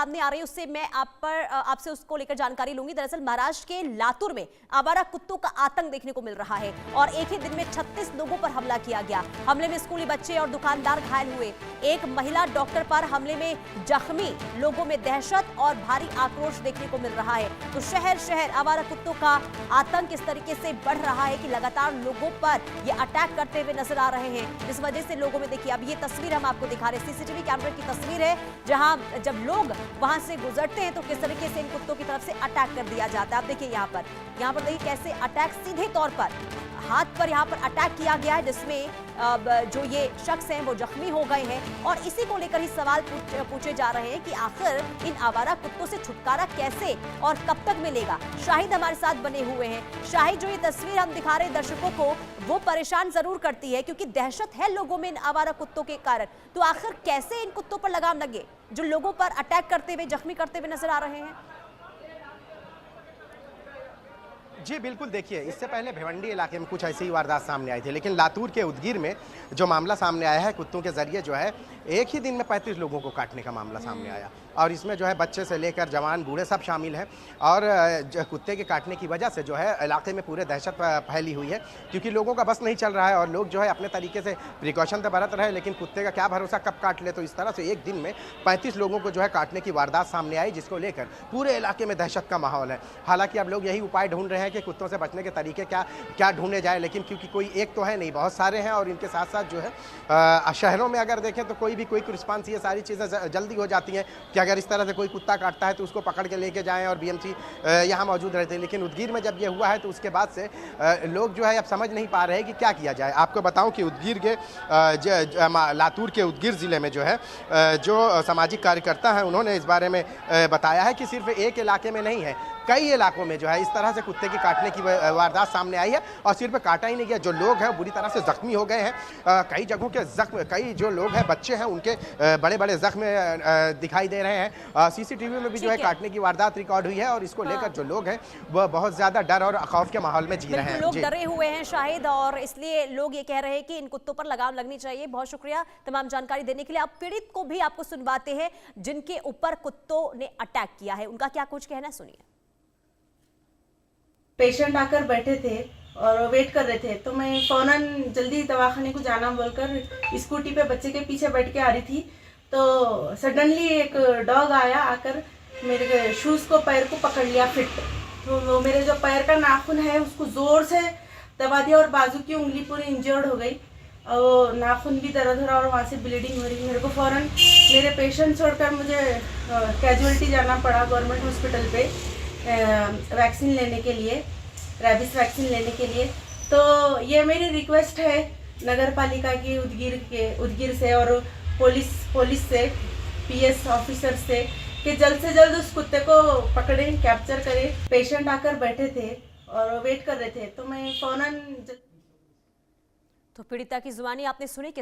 सामने आ रही है उससे मैं आपसे उसको लेकर जानकारी लूंगी। दरअसल महाराष्ट्र के लातूर में आवारा कुत्तों का आतंक देखने को मिल रहा है और एक ही दिन में 36 लोगों पर हमला किया गया। हमले में स्कूली बच्चे और दुकानदार घायल हुए। एक महिला डॉक्टर पर हमले में जख्मी। लोगों में दहशत और भारी आक्रोश देखने को मिल रहा है। तो शहर शहर आवारा कुत्तों का आतंक इस तरीके से बढ़ रहा है कि लगातार लोगों पर ये अटैक करते हुए नजर आ रहे हैं। इस वजह से लोगों में देखिए, अब ये तस्वीर हम आपको दिखा रहे हैं, सीसीटीवी कैमरे की तस्वीर है, जहां जब लोग वहां से गुजरते हैं तो किस तरीके से इन कुत्तों की तरफ से अटैक कर दिया जाता है। आप देखिए यहाँ पर देखिए कैसे अटैक सीधे तौर पर हाथ पर यहाँ पर अटैक किया गया है, जिसमें जो ये शख्स हैं वो जख्मी हो गए हैं। और इसी को लेकर ही सवाल पूछे जा रहे हैं कि आखिर इन आवारा कुत्तों से छुटकारा कैसे और कब तक मिलेगा। शाहिद हमारे साथ बने हुए हैं। शाहिद, जो ये तस्वीर हम दिखा रहे हैं दर्शकों को, वो परेशान जरूर करती है क्योंकि दहशत है लोगों में इन आवारा कुत्तों के कारण। तो आखिर कैसे इन कुत्तों पर लगाम लगे जो लोगों पर अटैक करते हुए, जख्मी करते हुए नजर आ रहे हैं? जी बिल्कुल, देखिए इससे पहले भिवंडी इलाके में कुछ ऐसी ही वारदात सामने आई थी, लेकिन लातूर के उदगीर में जो मामला सामने आया है कुत्तों के जरिए जो है एक ही दिन में 35 लोगों को काटने का मामला सामने आया और इसमें जो है बच्चे से लेकर जवान बूढ़े सब शामिल हैं। और कुत्ते के काटने की वजह से जो है इलाके में पूरे दहशत फैली हुई है क्योंकि लोगों का बस नहीं चल रहा है और लोग जो है अपने तरीके से प्रिकॉशन तो बरत रहे हैं, लेकिन कुत्ते का क्या भरोसा कब काट ले। तो इस तरह से एक दिन में 35 लोगों को जो है काटने की वारदात सामने आई, जिसको लेकर पूरे इलाके में दहशत का माहौल है। हालांकि अब लोग यही उपाय ढूंढ रहे हैं कि कुत्तों से बचने के तरीके क्या ढूंढे जाए, लेकिन क्योंकि कोई एक तो है नहीं, बहुत सारे हैं और इनके साथ साथ जो है शहरों में अगर देखें तो कोई भी क्विक रिस्पांस, ये सारी चीज़ें जल्दी हो जाती हैं कि अगर इस तरह से कोई कुत्ता काटता है तो उसको पकड़ के लेके जाएं और बीएमसी यहाँ मौजूद रहते हैं। लेकिन उदगीर में जब ये हुआ है तो उसके बाद से लोग जो है अब समझ नहीं पा रहे हैं कि क्या किया जाए। आपको बताऊं कि उदगीर के लातूर के उदगीर ज़िले में जो है जो सामाजिक कार्यकर्ता हैं उन्होंने इस बारे में बताया है कि सिर्फ एक इलाके में नहीं है, कई इलाकों में जो है इस तरह से कुत्ते की काटने की वारदात सामने आई है। और सिर्फ काटा ही नहीं गया, जो लोग हैं बुरी तरह से जख्मी हो गए हैं। कई जगहों के जख्म, कई जो लोग हैं बच्चे हैं उनके बड़े बड़े जख्म दिखाई दे रहे हैं। सीसीटीवी में भी जो है काटने की वारदात रिकॉर्ड हुई है और इसको लेकर जो लोग हैं वह बहुत ज्यादा डर और खौफ के माहौल में जी रहे हैं। लोग डरे हुए हैं शाहिद, और इसलिए लोग ये कह रहे हैं कि इन कुत्तों पर लगाम लगनी चाहिए। बहुत शुक्रिया तमाम जानकारी देने के लिए। अब पीड़ित को भी आपको सुनवाते हैं जिनके ऊपर कुत्तों ने अटैक किया है, उनका क्या कुछ कहना, सुनिए। पेशेंट आकर बैठे थे और वेट कर रहे थे, तो मैं फौरन जल्दी दवाखाने को जाना बोलकर स्कूटी पे बच्चे के पीछे बैठ के आ रही थी, तो सडनली एक डॉग आया, आकर मेरे शूज़ को, पैर को पकड़ लिया फिट। तो वो मेरे जो पैर का नाखून है उसको ज़ोर से दबा दिया और बाजू की उंगली पूरी इंजर्ड हो गई और नाखून भी दर्द हो रहा और वहाँ से ब्लीडिंग हो रही। मेरे को फ़ौरन मेरे पेशेंट छोड़कर मुझे कैजुअलिटी जाना पड़ा गवर्नमेंट हॉस्पिटल पे वैक्सीन लेने के लिए, रैबिस वैक्सीन लेने के लिए। तो ये मेरी रिक्वेस्ट है नगर पालिका की उदगीर से और पुलिस से, पीएस ऑफिसर से, कि जल्द से जल्द उस कुत्ते को पकड़ें, कैप्चर करें। पेशेंट आकर बैठे थे और वेट कर रहे थे, तो मैं फौरन। तो पीड़िता की जुबानी आपने सुनी कि